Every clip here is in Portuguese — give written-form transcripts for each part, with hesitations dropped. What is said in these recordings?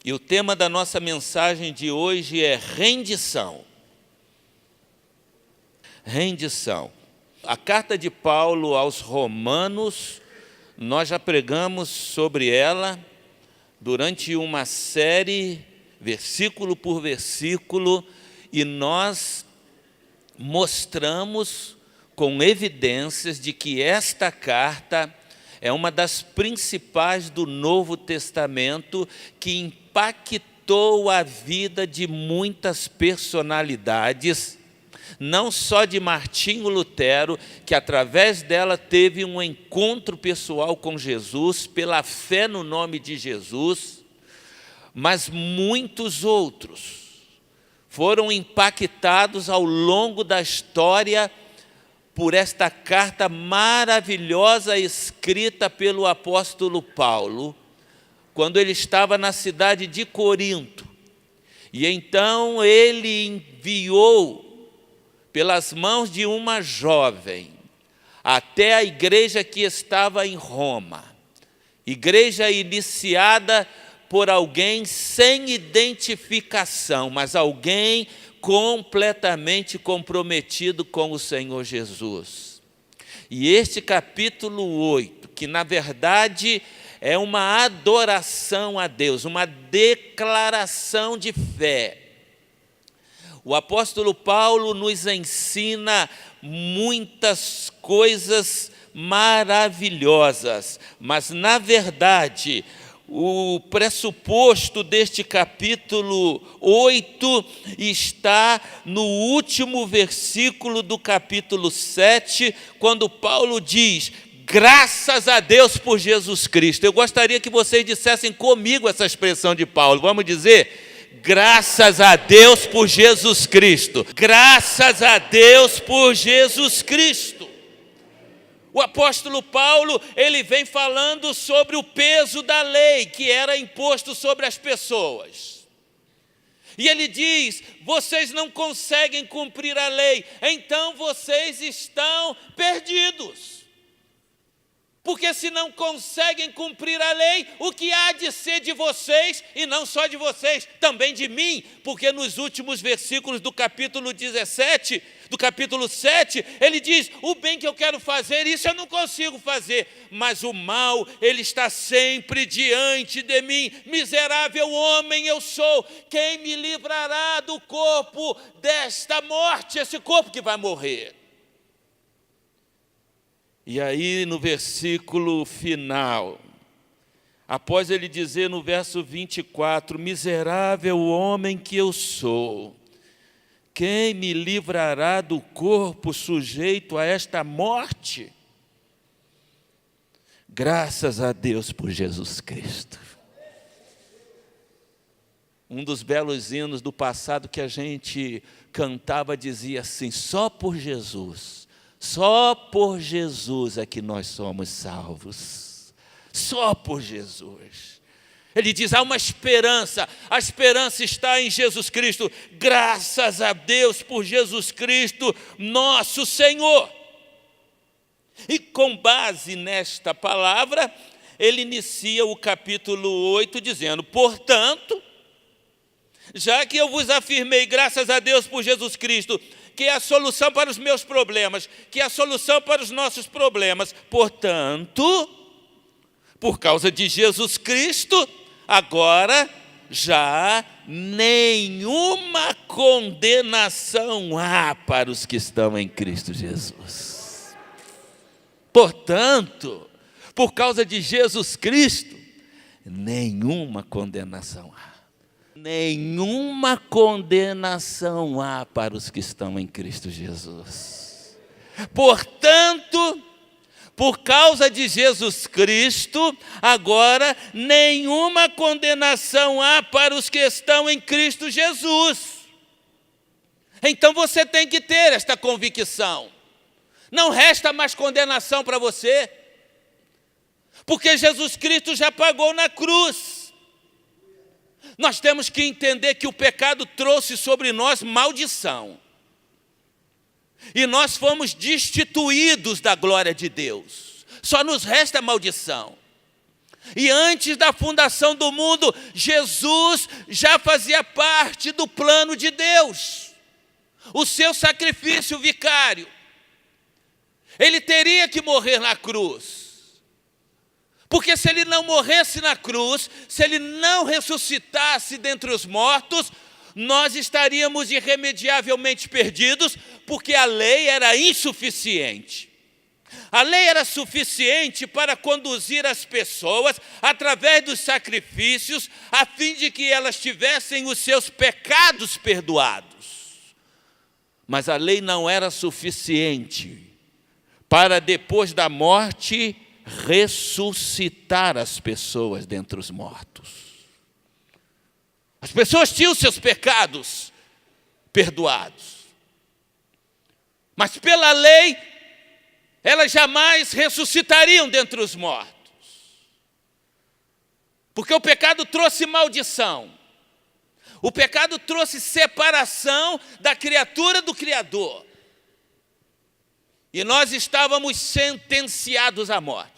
E o tema da nossa mensagem de hoje é rendição. Rendição. A carta de Paulo aos Romanos, nós já pregamos sobre ela durante uma série, versículo por versículo, e nós mostramos com evidências de que esta carta é uma das principais do Novo Testamento, que impactou a vida de muitas personalidades, não só de Martinho Lutero, que através dela teve um encontro pessoal com Jesus, pela fé no nome de Jesus, mas muitos outros foram impactados ao longo da história por esta carta maravilhosa escrita pelo apóstolo Paulo, quando ele estava na cidade de Corinto. E então ele enviou, pelas mãos de uma jovem, até a igreja que estava em Roma, igreja iniciada por alguém sem identificação, mas alguém completamente comprometido com o Senhor Jesus. E este capítulo 8, que na verdade é uma adoração a Deus, uma declaração de fé. O apóstolo Paulo nos ensina muitas coisas maravilhosas, mas na verdade o pressuposto deste capítulo 8 está no último versículo do capítulo 7, quando Paulo diz: graças a Deus por Jesus Cristo. Eu gostaria que vocês dissessem comigo essa expressão de Paulo. Vamos dizer: graças a Deus por Jesus Cristo. Graças a Deus por Jesus Cristo. O apóstolo Paulo, ele vem falando sobre o peso da lei que era imposto sobre as pessoas. E ele diz: vocês não conseguem cumprir a lei, então vocês estão perdidos. Porque se não conseguem cumprir a lei, o que há de ser de vocês, e não só de vocês, também de mim? Porque nos últimos versículos do capítulo 17, do capítulo 7, ele diz: o bem que eu quero fazer, isso eu não consigo fazer, mas o mal, ele está sempre diante de mim. Miserável homem eu sou, quem me livrará do corpo desta morte, esse corpo que vai morrer? E aí no versículo final, após ele dizer no verso 24, miserável homem que eu sou, quem me livrará do corpo sujeito a esta morte? Graças a Deus por Jesus Cristo. Um dos belos hinos do passado que a gente cantava dizia assim: só por Jesus é que nós somos salvos. Só por Jesus. Ele diz: há uma esperança, a esperança está em Jesus Cristo. Graças a Deus por Jesus Cristo, nosso Senhor. E com base nesta palavra, ele inicia o capítulo 8 dizendo: portanto, já que eu vos afirmei, graças a Deus por Jesus Cristo, que é a solução para os meus problemas, que é a solução para os nossos problemas. Portanto, por causa de Jesus Cristo, agora já nenhuma condenação há para os que estão em Cristo Jesus. Portanto, por causa de Jesus Cristo, nenhuma condenação há. Nenhuma condenação há para os que estão em Cristo Jesus. Portanto, por causa de Jesus Cristo, agora nenhuma condenação há para os que estão em Cristo Jesus. Então você tem que ter esta convicção. Não resta mais condenação para você, porque Jesus Cristo já pagou na cruz. Nós temos que entender que o pecado trouxe sobre nós maldição. E nós fomos destituídos da glória de Deus. Só nos resta maldição. E antes da fundação do mundo, Jesus já fazia parte do plano de Deus. O seu sacrifício vicário. Ele teria que morrer na cruz. Porque se ele não morresse na cruz, se ele não ressuscitasse dentre os mortos, nós estaríamos irremediavelmente perdidos, porque a lei era insuficiente. A lei era suficiente para conduzir as pessoas através dos sacrifícios, a fim de que elas tivessem os seus pecados perdoados. Mas a lei não era suficiente para, depois da morte, ressuscitar as pessoas dentre os mortos. As pessoas tinham seus pecados perdoados. Mas pela lei, elas jamais ressuscitariam dentre os mortos. Porque o pecado trouxe maldição. O pecado trouxe separação da criatura do Criador. E nós estávamos sentenciados à morte.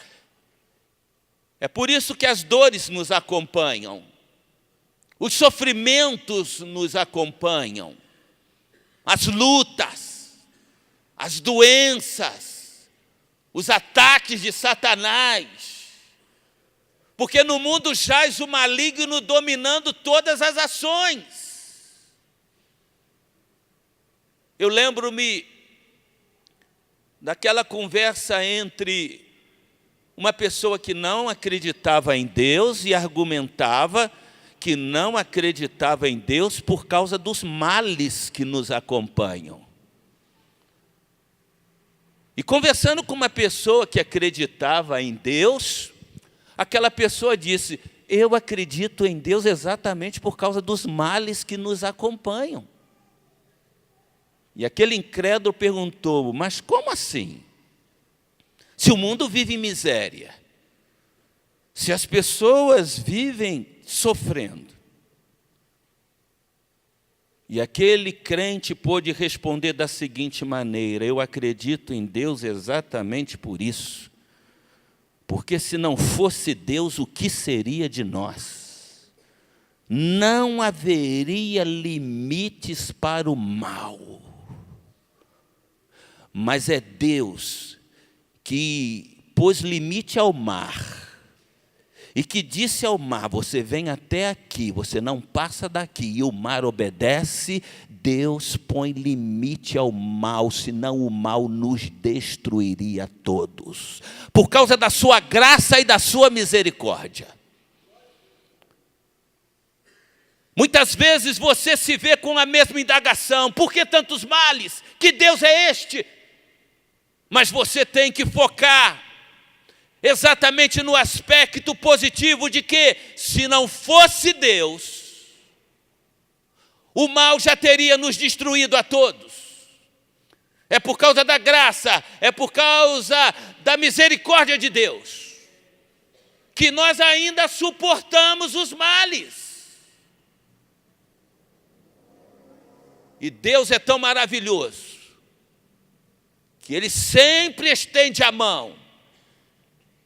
É por isso que as dores nos acompanham. Os sofrimentos nos acompanham. As lutas, as doenças, os ataques de Satanás. Porque no mundo jaz o maligno dominando todas as ações. Eu lembro-me daquela conversa entre uma pessoa que não acreditava em Deus e argumentava que não acreditava em Deus por causa dos males que nos acompanham. E conversando com uma pessoa que acreditava em Deus, aquela pessoa disse: eu acredito em Deus exatamente por causa dos males que nos acompanham. E aquele incrédulo perguntou: mas como assim? Se o mundo vive em miséria, se as pessoas vivem sofrendo. E aquele crente pôde responder da seguinte maneira: eu acredito em Deus exatamente por isso. Porque se não fosse Deus, o que seria de nós? Não haveria limites para o mal. Mas é Deus que pôs limite ao mar e que disse ao mar: você vem até aqui, você não passa daqui. E o mar obedece. Deus põe limite ao mal, senão o mal nos destruiria a todos, por causa da sua graça e da sua misericórdia. Muitas vezes você se vê com a mesma indagação: por que tantos males? Que Deus é este? Mas você tem que focar exatamente no aspecto positivo de que, se não fosse Deus, o mal já teria nos destruído a todos. É por causa da graça, é por causa da misericórdia de Deus, que nós ainda suportamos os males. E Deus é tão maravilhoso, que Ele sempre estende a mão,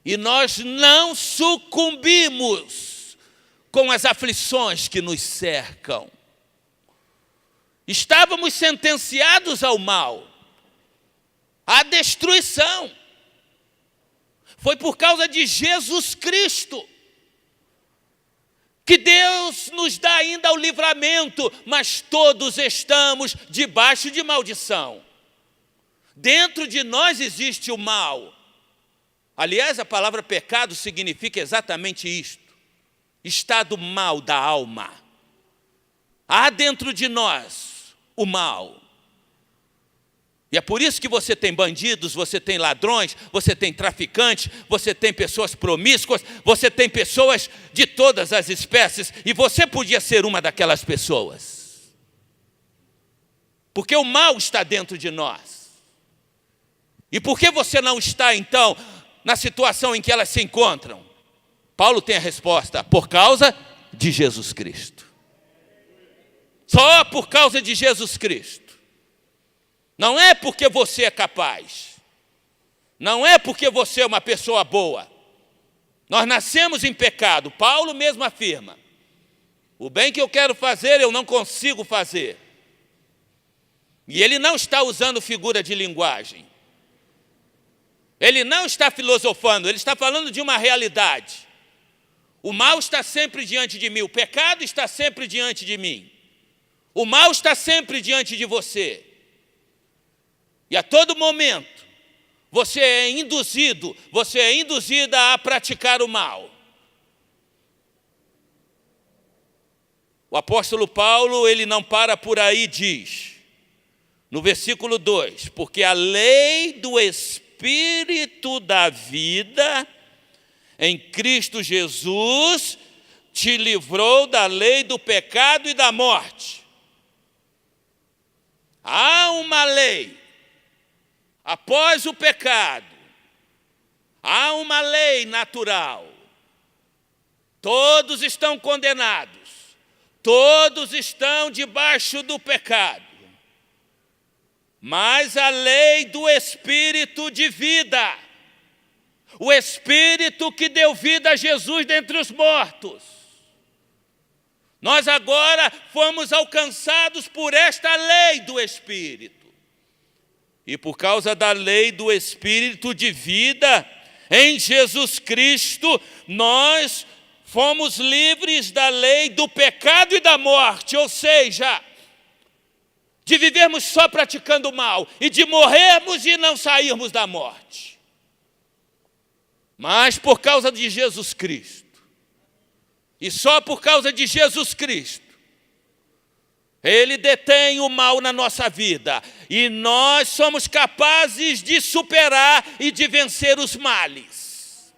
e nós não sucumbimos com as aflições que nos cercam. Estávamos sentenciados ao mal, à destruição. Foi por causa de Jesus Cristo que Deus nos dá ainda o livramento, mas todos estamos debaixo de maldição. Dentro de nós existe o mal. Aliás, a palavra pecado significa exatamente isto: estado mal da alma. Há dentro de nós o mal. E é por isso que você tem bandidos, você tem ladrões, você tem traficantes, você tem pessoas promíscuas, você tem pessoas de todas as espécies, e você podia ser uma daquelas pessoas. Porque o mal está dentro de nós. E por que você não está, então, na situação em que elas se encontram? Paulo tem a resposta: por causa de Jesus Cristo. Só por causa de Jesus Cristo. Não é porque você é capaz. Não é porque você é uma pessoa boa. Nós nascemos em pecado. Paulo mesmo afirma: o bem que eu quero fazer, eu não consigo fazer. E ele não está usando figura de linguagem. Ele não está filosofando, ele está falando de uma realidade. O mal está sempre diante de mim, o pecado está sempre diante de mim. O mal está sempre diante de você. E a todo momento, você é induzida a praticar o mal. O apóstolo Paulo, ele não para por aí, diz, no versículo 2, porque a lei do Espírito da vida em Cristo Jesus te livrou da lei do pecado e da morte. Há uma lei após o pecado, há uma lei natural. Todos estão condenados, todos estão debaixo do pecado. Mas a lei do Espírito de vida, o Espírito que deu vida a Jesus dentre os mortos, nós agora fomos alcançados por esta lei do Espírito. E por causa da lei do Espírito de vida, em Jesus Cristo, nós fomos livres da lei do pecado e da morte, ou seja, de vivermos só praticando o mal e de morrermos e não sairmos da morte. Mas por causa de Jesus Cristo, e só por causa de Jesus Cristo, Ele detém o mal na nossa vida e nós somos capazes de superar e de vencer os males.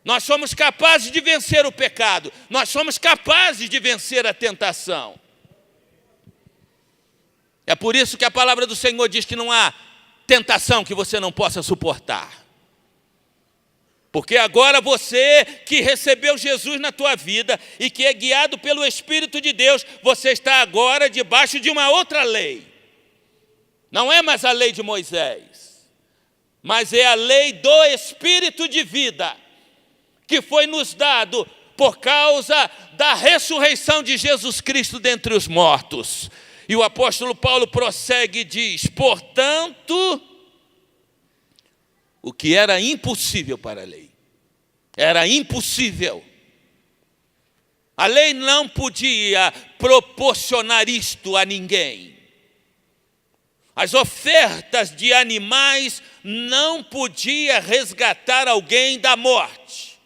Nós somos capazes de vencer o pecado, nós somos capazes de vencer a tentação. É por isso que a palavra do Senhor diz que não há tentação que você não possa suportar. Porque agora você que recebeu Jesus na tua vida e que é guiado pelo Espírito de Deus, você está agora debaixo de uma outra lei. Não é mais a lei de Moisés, mas é a lei do Espírito de vida, que foi nos dado por causa da ressurreição de Jesus Cristo dentre os mortos. E o apóstolo Paulo prossegue e diz: portanto, o que era impossível para a lei, era impossível. A lei não podia proporcionar isto a ninguém. As ofertas de animais não podiam resgatar alguém da morte.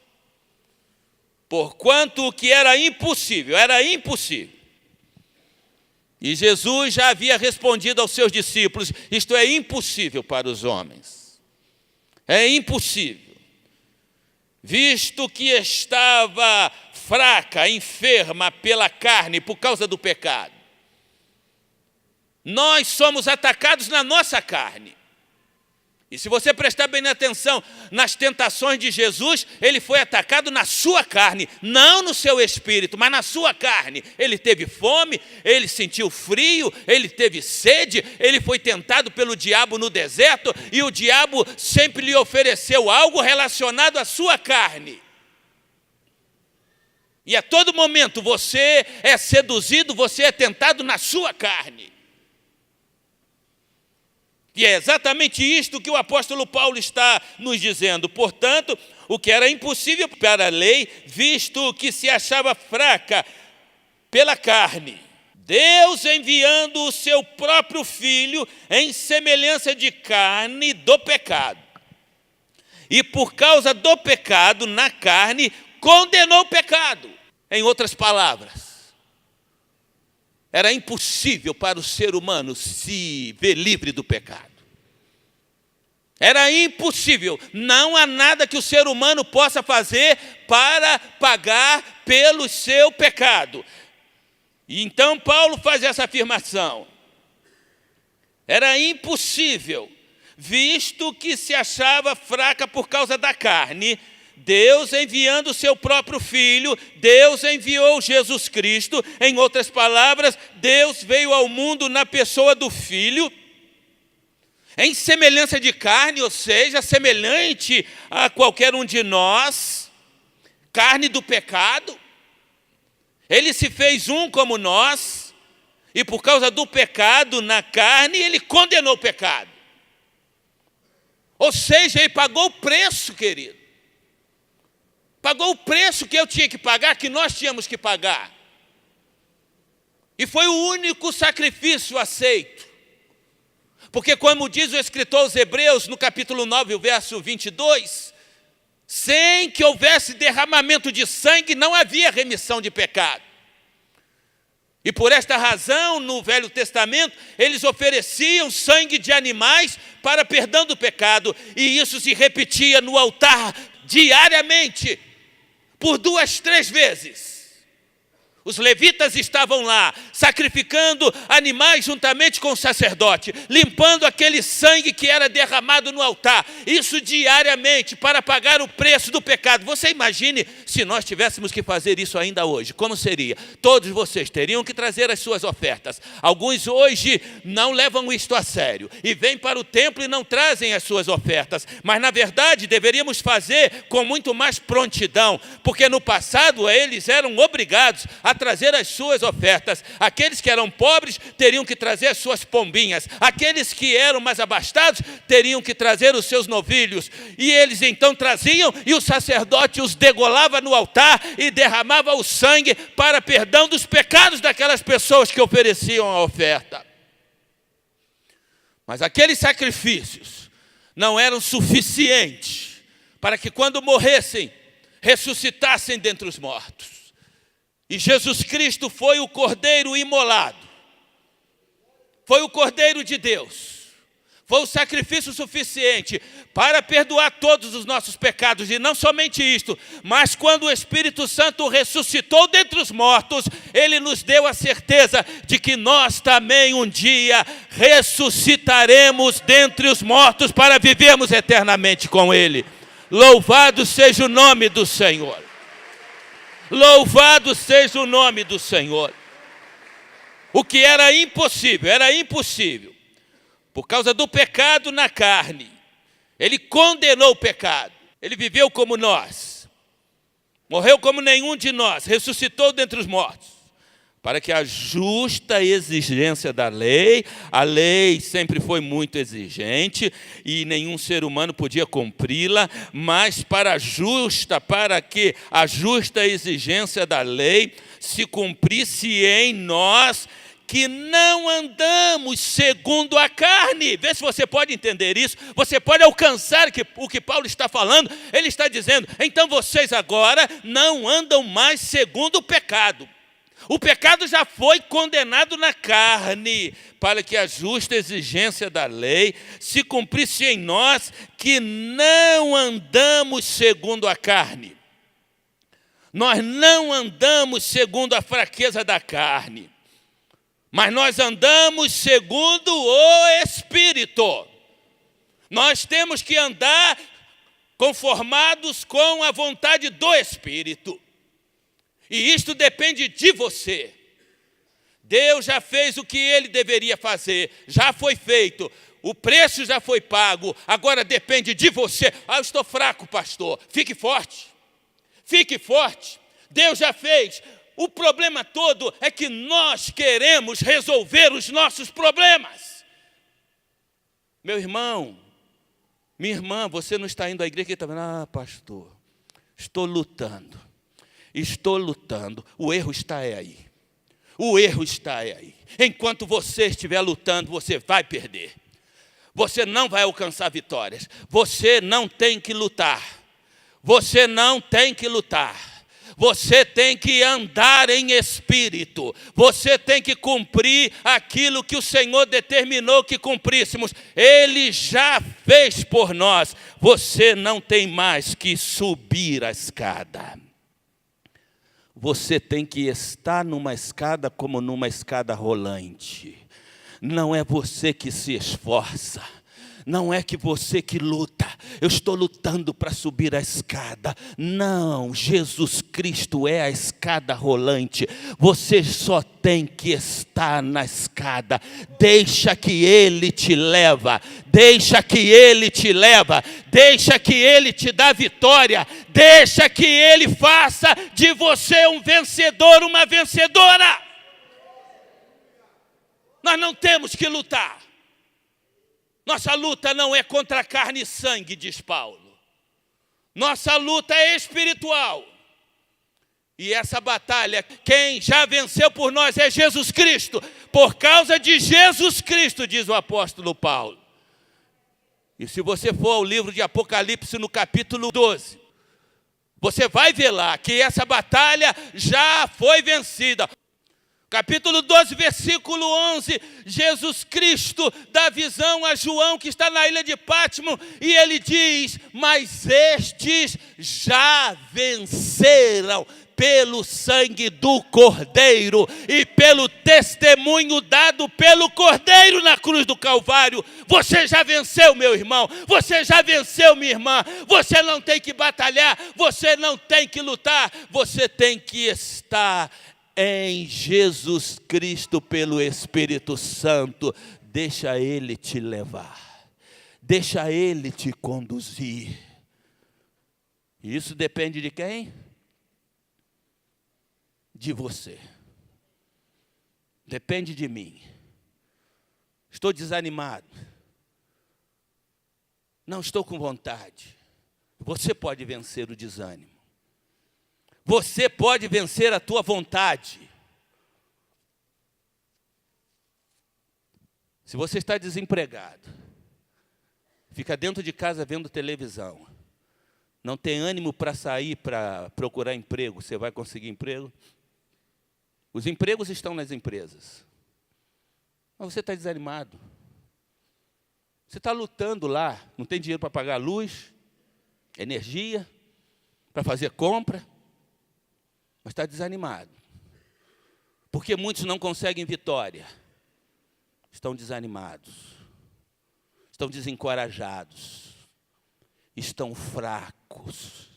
Porquanto o que era impossível, era impossível. E Jesus já havia respondido aos seus discípulos: isto é impossível para os homens. É impossível. Visto que estava fraca, enferma pela carne, por causa do pecado. Nós somos atacados na nossa carne. E se você prestar bem atenção nas tentações de Jesus, ele foi atacado na sua carne, não no seu espírito, mas na sua carne. Ele teve fome, ele sentiu frio, ele teve sede, ele foi tentado pelo diabo no deserto e o diabo sempre lhe ofereceu algo relacionado à sua carne. E a todo momento você é seduzido, você é tentado na sua carne. E é exatamente isto que o apóstolo Paulo está nos dizendo. Portanto, o que era impossível para a lei, visto que se achava fraca pela carne, Deus enviando o seu próprio Filho em semelhança de carne do pecado. E por causa do pecado na carne, condenou o pecado. Em outras palavras, era impossível para o ser humano se ver livre do pecado. Era impossível. Não há nada que o ser humano possa fazer para pagar pelo seu pecado. E então Paulo faz essa afirmação. Era impossível, visto que se achava fraca por causa da carne, Deus enviando o seu próprio Filho, Deus enviou Jesus Cristo. Em outras palavras, Deus veio ao mundo na pessoa do Filho, em semelhança de carne, ou seja, semelhante a qualquer um de nós, carne do pecado. Ele se fez um como nós, e por causa do pecado na carne, ele condenou o pecado. Ou seja, ele pagou o preço, querido. Pagou o preço que eu tinha que pagar, que nós tínhamos que pagar. E foi o único sacrifício aceito. Porque como diz o escritor aos Hebreus, no capítulo 9, o verso 22, sem que houvesse derramamento de sangue, não havia remissão de pecado. E por esta razão, no Velho Testamento, eles ofereciam sangue de animais para perdão do pecado. E isso se repetia no altar diariamente, por 2, 3 vezes. Os levitas estavam lá, sacrificando animais juntamente com o sacerdote, limpando aquele sangue que era derramado no altar. Isso diariamente, para pagar o preço do pecado. Você imagine se nós tivéssemos que fazer isso ainda hoje. Como seria? Todos vocês teriam que trazer as suas ofertas. Alguns hoje não levam isto a sério e vêm para o templo e não trazem as suas ofertas. Mas, na verdade, deveríamos fazer com muito mais prontidão, porque no passado eles eram obrigados a trazer as suas ofertas. Aqueles que eram pobres teriam que trazer as suas pombinhas. Aqueles que eram mais abastados teriam que trazer os seus novilhos. E eles então traziam, e o sacerdote os degolava no altar e derramava o sangue para perdão dos pecados daquelas pessoas que ofereciam a oferta. Mas aqueles sacrifícios não eram suficientes para que quando morressem, ressuscitassem dentre os mortos. E Jesus Cristo foi o Cordeiro imolado, foi o Cordeiro de Deus, foi o sacrifício suficiente para perdoar todos os nossos pecados. E não somente isto, mas quando o Espírito Santo ressuscitou dentre os mortos, Ele nos deu a certeza de que nós também um dia ressuscitaremos dentre os mortos para vivermos eternamente com Ele. Louvado seja o nome do Senhor. Louvado seja o nome do Senhor. O que era impossível. Por causa do pecado na carne. Ele condenou o pecado. Ele viveu como nós. Morreu como nenhum de nós. Ressuscitou dentre os mortos. Para que a justa exigência da lei, a lei sempre foi muito exigente e nenhum ser humano podia cumpri-la, mas para que a justa exigência da lei se cumprisse em nós, que não andamos segundo a carne. Vê se você pode entender isso, você pode alcançar o que Paulo está falando. Ele está dizendo, então vocês agora não andam mais segundo o pecado. O pecado já foi condenado na carne, para que a justa exigência da lei se cumprisse em nós, que não andamos segundo a carne. Nós não andamos segundo a fraqueza da carne, mas nós andamos segundo o Espírito. Nós temos que andar conformados com a vontade do Espírito. E isto depende de você. Deus já fez o que Ele deveria fazer, já foi feito, o preço já foi pago, agora depende de você. Eu estou fraco, pastor. Fique forte, Deus já fez. O problema todo é que nós queremos resolver os nossos problemas. Meu irmão, minha irmã, você não está indo à igreja e está vendo, pastor, estou lutando. O erro está aí. Enquanto você estiver lutando, você vai perder. Você não vai alcançar vitórias. Você não tem que lutar. Você tem que andar em espírito. Você tem que cumprir aquilo que o Senhor determinou que cumpríssemos. Ele já fez por nós. Você não tem mais que subir a escada. Você tem que estar numa escada como numa escada rolante. Não é você que se esforça. Não é que você que luta, eu estou lutando para subir a escada. Não, Jesus Cristo é a escada rolante. Você só tem que estar na escada. Deixa que Ele te leva. Deixa que Ele te leva. Deixa que Ele te dá vitória. Deixa que Ele faça de você um vencedor, uma vencedora. Nós não temos que lutar. Nossa luta não é contra carne e sangue, diz Paulo. Nossa luta é espiritual. E essa batalha, quem já venceu por nós é Jesus Cristo. Por causa de Jesus Cristo, diz o apóstolo Paulo. E se você for ao livro de Apocalipse, no capítulo 12, você vai ver lá que essa batalha já foi vencida. Capítulo 12, versículo 11, Jesus Cristo dá visão a João que está na ilha de Patmos e ele diz, mas estes já venceram pelo sangue do Cordeiro e pelo testemunho dado pelo Cordeiro na cruz do Calvário. Você já venceu, meu irmão, você já venceu, minha irmã. Você não tem que batalhar, você não tem que lutar, você tem que estar em Jesus Cristo pelo Espírito Santo. Deixa Ele te levar. Deixa Ele te conduzir. Isso depende de quem? De você. Depende de mim. Estou desanimado. Não estou com vontade. Você pode vencer o desânimo. Você pode vencer a tua vontade. Se você está desempregado, fica dentro de casa vendo televisão, não tem ânimo para sair para procurar emprego, você vai conseguir emprego? Os empregos estão nas empresas. Mas você está desanimado. Você está lutando lá, não tem dinheiro para pagar luz, energia, para fazer compra. Mas está desanimado. Porque muitos não conseguem vitória. Estão desanimados. Estão desencorajados. Estão fracos.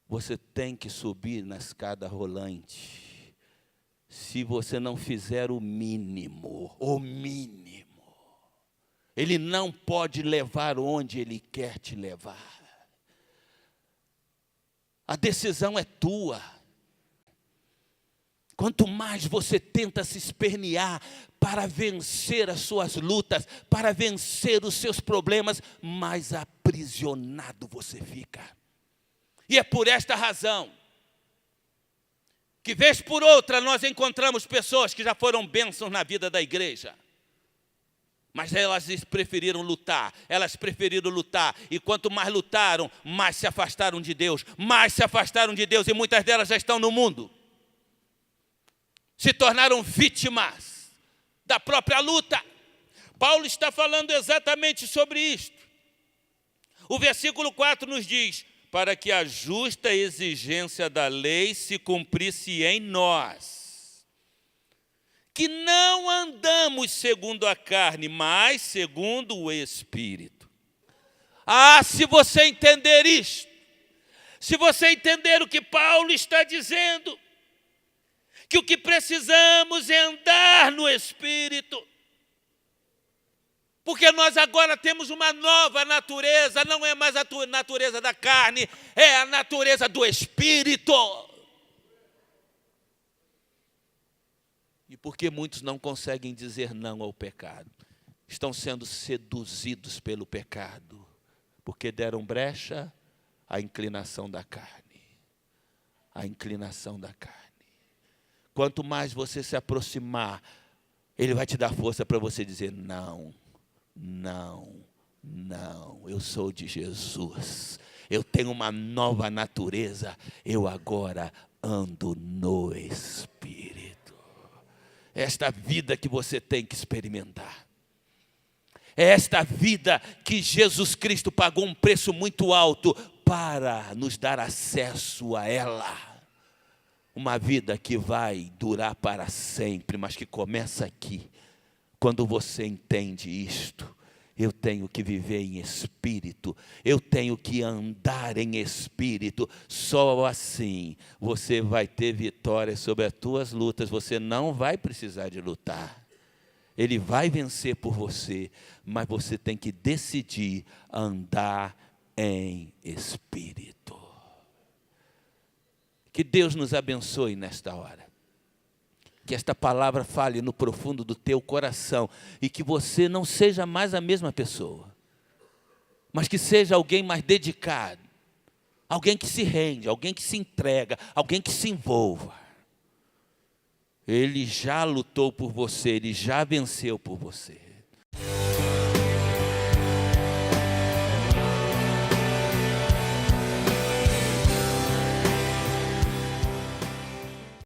Você tem que subir na escada rolante. Se você não fizer o mínimo, Ele não pode levar onde Ele quer te levar. A decisão é tua. Quanto mais você tenta se espernear para vencer as suas lutas, para vencer os seus problemas, mais aprisionado você fica. E é por esta razão que, vez por outra, nós encontramos pessoas que já foram bênçãos na vida da igreja. Mas elas preferiram lutar, e quanto mais lutaram, mais se afastaram de Deus, e muitas delas já estão no mundo. Se tornaram vítimas da própria luta. Paulo está falando exatamente sobre isto. O versículo 4 nos diz, para que a justa exigência da lei se cumprisse em nós, que não andamos segundo a carne, mas segundo o Espírito. Ah, se você entender isto, se você entender o que Paulo está dizendo, que o que precisamos é andar no Espírito. Porque nós agora temos uma nova natureza, não é mais a natureza da carne, é a natureza do Espírito. E por que muitos não conseguem dizer não ao pecado? Estão sendo seduzidos pelo pecado, porque deram brecha à inclinação da carne. A inclinação da carne. Quanto mais você se aproximar, Ele vai te dar força para você dizer não, eu sou de Jesus, eu tenho uma nova natureza, eu agora ando no Espírito. É esta vida que você tem que experimentar. É esta vida que Jesus Cristo pagou um preço muito alto para nos dar acesso a ela. Uma vida que vai durar para sempre, mas que começa aqui. Quando você entende isto, eu tenho que viver em espírito, eu tenho que andar em espírito. Só assim você vai ter vitória sobre as tuas lutas, você não vai precisar de lutar. Ele vai vencer por você, mas você tem que decidir andar em espírito. Que Deus nos abençoe nesta hora. Que esta palavra fale no profundo do teu coração e que você não seja mais a mesma pessoa, mas que seja alguém mais dedicado, alguém que se rende, alguém que se entrega, alguém que se envolva. Ele já lutou por você, Ele já venceu por você.